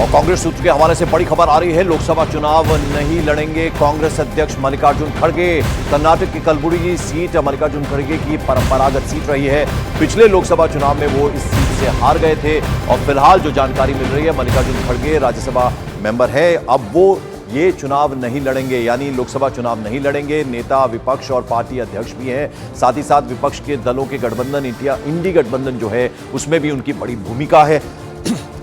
और कांग्रेस सूत्र के हवाले से बड़ी खबर आ रही है, लोकसभा चुनाव नहीं लड़ेंगे कांग्रेस अध्यक्ष मल्लिकार्जुन खड़गे। कर्नाटक की कलबुर्गी सीट मल्लिकार्जुन खड़गे की परंपरागत सीट रही है। पिछले लोकसभा चुनाव में वो इस सीट से हार गए थे और फिलहाल जो जानकारी मिल रही है, मल्लिकार्जुन खड़गे राज्यसभा मेंबर है, अब वो ये चुनाव नहीं लड़ेंगे, यानी लोकसभा चुनाव नहीं लड़ेंगे। नेता, विपक्ष और पार्टी अध्यक्ष भी हैं, साथ ही साथ विपक्ष के दलों के गठबंधन इंडी गठबंधन जो है उसमें भी उनकी बड़ी भूमिका है,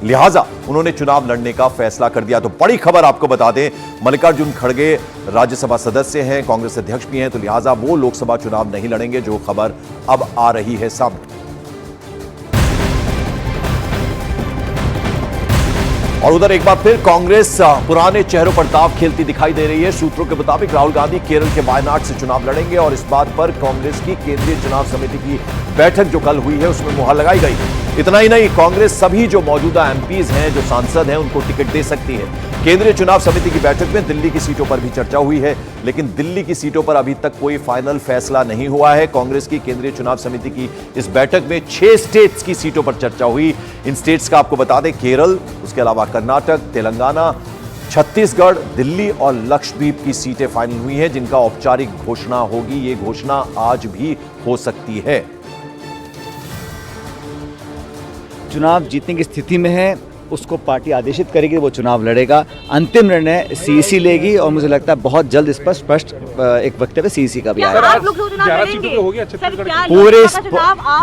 लिहाजा उन्होंने चुनाव लड़ने का फैसला कर दिया। तो बड़ी खबर आपको बता दें, मल्लिकार्जुन खड़गे राज्यसभा सदस्य हैं, कांग्रेस अध्यक्ष भी हैं, तो लिहाजा वो लोकसभा चुनाव नहीं लड़ेंगे, जो खबर अब आ रही है सामने। और उधर एक बार फिर कांग्रेस पुराने चेहरों पर दांव खेलती दिखाई दे रही है। सूत्रों के मुताबिक राहुल गांधी केरल के वायनाड से चुनाव लड़ेंगे और इस बात पर कांग्रेस की केंद्रीय चुनाव समिति की बैठक जो कल हुई है उसमें मुहर लगाई गई। इतना ही नहीं, कांग्रेस सभी जो मौजूदा एमपीज हैं, जो सांसद हैं, उनको टिकट दे सकती है। केंद्रीय चुनाव समिति की बैठक में दिल्ली की सीटों पर भी चर्चा हुई है, लेकिन दिल्ली की सीटों पर अभी तक कोई फाइनल फैसला नहीं हुआ है। कांग्रेस की केंद्रीय चुनाव समिति की इस बैठक में 6 स्टेट्स की सीटों पर चर्चा हुई। इन स्टेट्स का आपको बता दें, केरल, उसके अलावा कर्नाटक, तेलंगाना, छत्तीसगढ़, दिल्ली और लक्षद्वीप की सीटें फाइनल हुई हैं, जिनका औपचारिक घोषणा होगी। ये घोषणा आज भी हो सकती है। चुनाव जीतने की स्थिति में है, उसको पार्टी आदेशित करेगी, वो चुनाव लड़ेगा। अंतिम निर्णय सीईसी लेगी और मुझे लगता है बहुत जल्द इस पर स्पष्ट एक वक्तव्य सीईसी का भी आएगा। पूरे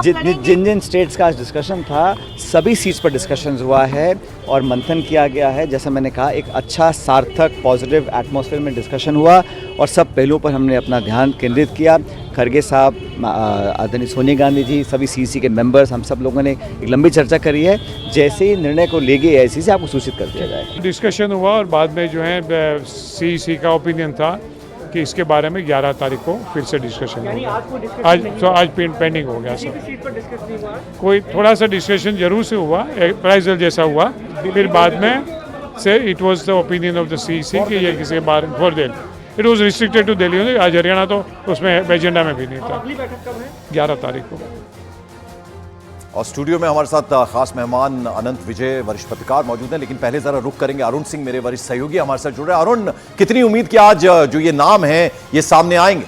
जिन जिन स्टेट्स का आज डिस्कशन था, सभी सीट्स पर डिस्कशन हुआ है और मंथन किया गया है। जैसा मैंने कहा, एक अच्छा सार्थक पॉजिटिव एटमॉस्फेयर में डिस्कशन हुआ और सब पहलुओं पर हमने अपना ध्यान केंद्रित किया। खड़गे साहब, आदरणीय सोनिया गांधी जी, सभी सीईसी के मेंबर्स, हम सब लोगों ने एक लंबी चर्चा करी है। जैसे ही निर्णय को लेगी एआईसीसी से आपको सूचित कर दिया जाएगा। डिस्कशन हुआ और बाद में जो है सीईसी का ओपिनियन था कि इसके बारे में 11 तारीख को फिर से डिस्कशन होगा। आज पेंडिंग हो गया सर। कोई थोड़ा सा डिस्कशन जरूर से हुआ, अप्राइजल जैसा हुआ, फिर बाद में से it was the opinion of the CEC कि ये किसी बारे for Delhi, it was restricted to Delhi. आज हरियाणा तो उसमें एजेंडा में भी नहीं था। 11 तारीख को। और स्टूडियो में हमारे साथ खास मेहमान अनंत विजय, वरिष्ठ पत्रकार मौजूद हैं, लेकिन पहले जरा रुक करेंगे। अरुण सिंह, मेरे वरिष्ठ सहयोगी, हमारे साथ जुड़ रहे हैं। अरुण, कितनी उम्मीद कि आज जो ये नाम है ये सामने आएंगे?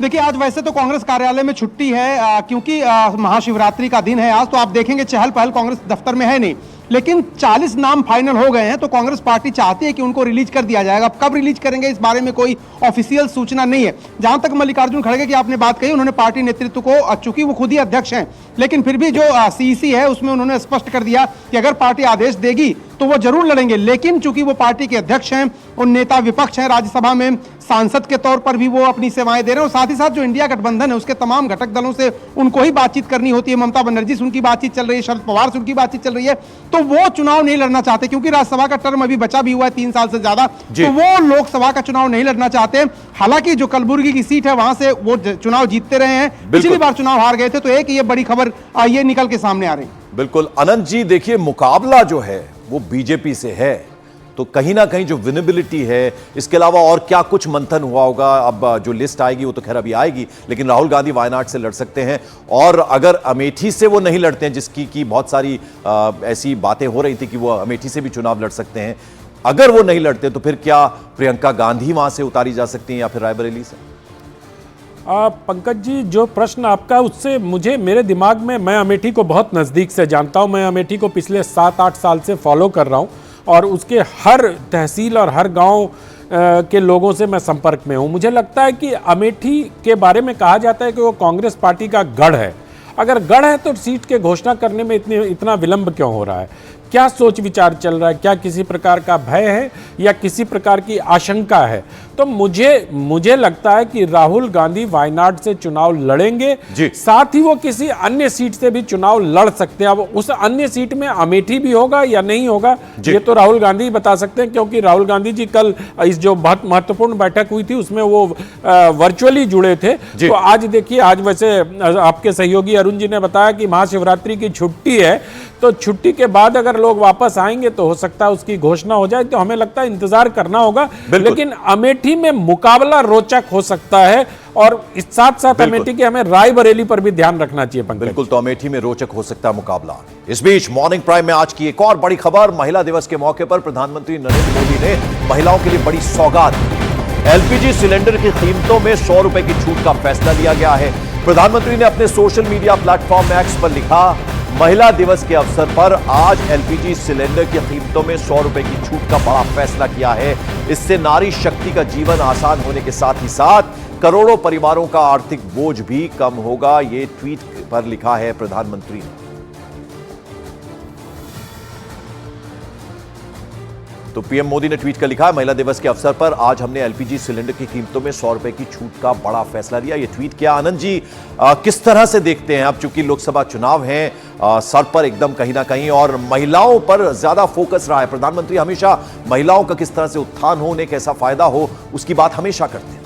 देखिए, आज वैसे तो कांग्रेस कार्यालय में छुट्टी है, क्योंकि महाशिवरात्रि का दिन है आज, तो आप देखेंगे चहल पहल कांग्रेस दफ्तर में है नहीं, लेकिन 40 नाम फाइनल हो गए हैं, तो कांग्रेस पार्टी चाहती है कि उनको रिलीज कर दिया जाएगा। अब कब रिलीज करेंगे इस बारे में कोई ऑफिशियल सूचना नहीं है। जहां तक मल्लिकार्जुन खड़गे की आपने बात कही, उन्होंने पार्टी नेतृत्व को, चूंकि वो खुद ही अध्यक्ष हैं, लेकिन फिर भी जो सीईसी है उसमें उन्होंने स्पष्ट कर दिया कि अगर पार्टी आदेश देगी तो वो जरूर लड़ेंगे, लेकिन चूंकि वो पार्टी के अध्यक्ष हैं और नेता विपक्ष हैं, राज्यसभा में सांसद के तौर पर भी वो अपनी सेवाएं दे रहे हैं, और साथ ही साथ जो इंडिया गठबंधन है उसके तमाम घटक दलों से उनको ही बातचीत करनी होती है। ममता बनर्जी से उनकी बातचीत चल रही है, शरद पवार से उनकी बातचीत चल रही है, तो वो चुनाव नहीं लड़ना चाहते, क्योंकि राज्यसभा का टर्म अभी बचा भी हुआ है 3 साल से ज्यादा, तो वो लोकसभा का चुनाव नहीं लड़ना चाहते। हालांकि जो कलबुर्गी की सीट है वहां से वो चुनाव जीतते रहे हैं, पिछली बार चुनाव हार गए थे, तो एक ये बड़ी खबर ये निकल के सामने आ रही है। बिल्कुल अनंत जी, देखिए मुकाबला जो है वो बीजेपी से है, तो कहीं ना कहीं जो विनेबिलिटी है, इसके अलावा और क्या कुछ मंथन हुआ होगा? अब जो लिस्ट आएगी वो तो खैर अभी आएगी, लेकिन राहुल गांधी वायनाड से लड़ सकते हैं, और अगर अमेठी से वो नहीं लड़ते हैं, जिसकी की बहुत सारी ऐसी बातें हो रही थी कि वो अमेठी से भी चुनाव लड़ सकते हैं, अगर वो नहीं लड़ते तो फिर क्या प्रियंका गांधी वहां से उतारी जा सकती हैं या फिर रायबरेली से? पंकज जी, जो प्रश्न आपका उससे मुझे, मेरे दिमाग में, मैं अमेठी को बहुत नज़दीक से जानता हूं, मैं अमेठी को पिछले 7-8 साल से फॉलो कर रहा हूं और उसके हर तहसील और हर गांव के लोगों से मैं संपर्क में हूं। मुझे लगता है कि अमेठी के बारे में कहा जाता है कि वो कांग्रेस पार्टी का गढ़ है। अगर गढ़ है तो सीट के घोषणा करने में इतना विलंब क्यों हो रहा है? क्या सोच विचार चल रहा है? क्या किसी प्रकार का भय है या किसी प्रकार की आशंका है? तो मुझे लगता है कि राहुल गांधी वायनाड से चुनाव लड़ेंगे, साथ ही वो किसी अन्य सीट से भी चुनाव लड़ सकते हैं। अब उस अन्य सीट में अमेठी भी होगा या नहीं होगा, ये तो राहुल गांधी बता सकते हैं, क्योंकि राहुल गांधी जी कल इस जो बहुत महत्वपूर्ण बैठक हुई थी उसमें वो वर्चुअली जुड़े थे। तो आज देखिए, आज वैसे आपके सहयोगी अरुण जी ने बताया कि महाशिवरात्रि की छुट्टी है, तो छुट्टी के बाद अगर लोग वापस आएंगे तो हो सकता है उसकी घोषणा हो जाए, तो हमें लगता है इंतजार करना होगा। लेकिन अमेठी में मुकाबला रोचक हो सकता है और इस साथ साथ अमेठी के हमें रायबरेली पर भी ध्यान रखना चाहिए पंकज। बिल्कुल, तो अमेठी में रोचक हो सकता है मुकाबला। इस बीच मॉर्निंग प्राइम में आज की एक और बड़ी खबर, महिला दिवस के मौके पर प्रधानमंत्री नरेंद्र मोदी ने महिलाओं के लिए बड़ी सौगात दी। एलपीजी सिलेंडर की कीमतों में 100 रुपए की छूट का फैसला लिया गया है। प्रधानमंत्री ने अपने सोशल मीडिया प्लेटफॉर्म एक्स पर लिखा, महिला दिवस के अवसर पर आज एलपीजी सिलेंडर की कीमतों में 100 रुपए की छूट का बड़ा फैसला किया है। इससे नारी शक्ति का जीवन आसान होने के साथ ही साथ करोड़ों परिवारों का आर्थिक बोझ भी कम होगा, ये ट्वीट पर लिखा है प्रधानमंत्री ने। तो पीएम मोदी ने ट्वीट कर लिखा है, महिला दिवस के अवसर पर आज हमने एलपीजी सिलेंडर की कीमतों में 100 रुपए की छूट का बड़ा फैसला लिया। ये ट्वीट किया। आनंद जी, किस तरह से देखते हैं अब, चूंकि लोकसभा चुनाव हैं, सर पर एकदम कहीं ना कहीं और महिलाओं पर ज्यादा फोकस रहा है। प्रधानमंत्री हमेशा महिलाओं का किस तरह से उत्थान हो, उन्हें कैसा फायदा हो, उसकी बात हमेशा करते हैं।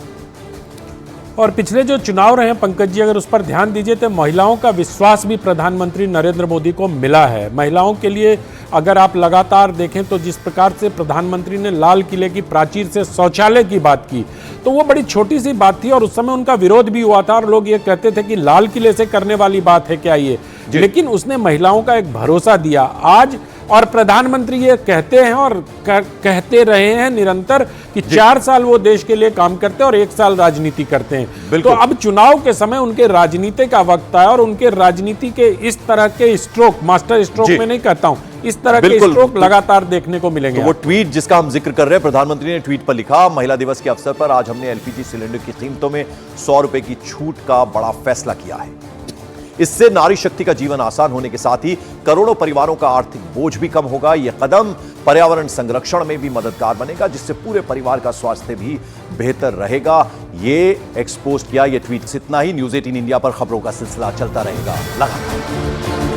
और पिछले जो चुनाव रहे हैं पंकज जी, अगर उस पर ध्यान दीजिए तो महिलाओं का विश्वास भी प्रधानमंत्री नरेंद्र मोदी को मिला है। महिलाओं के लिए अगर आप लगातार देखें तो जिस प्रकार से प्रधानमंत्री ने लाल किले की प्राचीर से शौचालय की बात की, तो वो बड़ी छोटी सी बात थी और उस समय उनका विरोध भी हुआ था और लोग ये कहते थे कि लाल किले से करने वाली बात है क्या ये, लेकिन उसने महिलाओं का एक भरोसा दिया आज। और प्रधानमंत्री ये कहते हैं और कहते रहे हैं निरंतर कि 4 साल वो देश के लिए काम करते हैं और 1 साल राजनीति करते हैं। तो अब चुनाव के समय उनके राजनीति का वक्त आया और उनके राजनीति के इस तरह के स्ट्रोक, मास्टर स्ट्रोक में नहीं कहता हूं, इस तरह के स्ट्रोक लगातार देखने को मिलेंगे। तो वो ट्वीट जिसका हम जिक्र कर रहे हैं, प्रधानमंत्री ने ट्वीट पर लिखा, महिला दिवस के अवसर पर आज हमने एलपीजी सिलेंडर की कीमतों में 100 रुपए की छूट का बड़ा फैसला किया है। इससे नारी शक्ति का जीवन आसान होने के साथ ही करोड़ों परिवारों का आर्थिक बोझ भी कम होगा। यह कदम पर्यावरण संरक्षण में भी मददगार बनेगा, जिससे पूरे परिवार का स्वास्थ्य भी बेहतर रहेगा। ये एक्सपोज किया, ये ट्वीट। इतना ही। न्यूज़ 18 इंडिया पर खबरों का सिलसिला चलता रहेगा लगातार।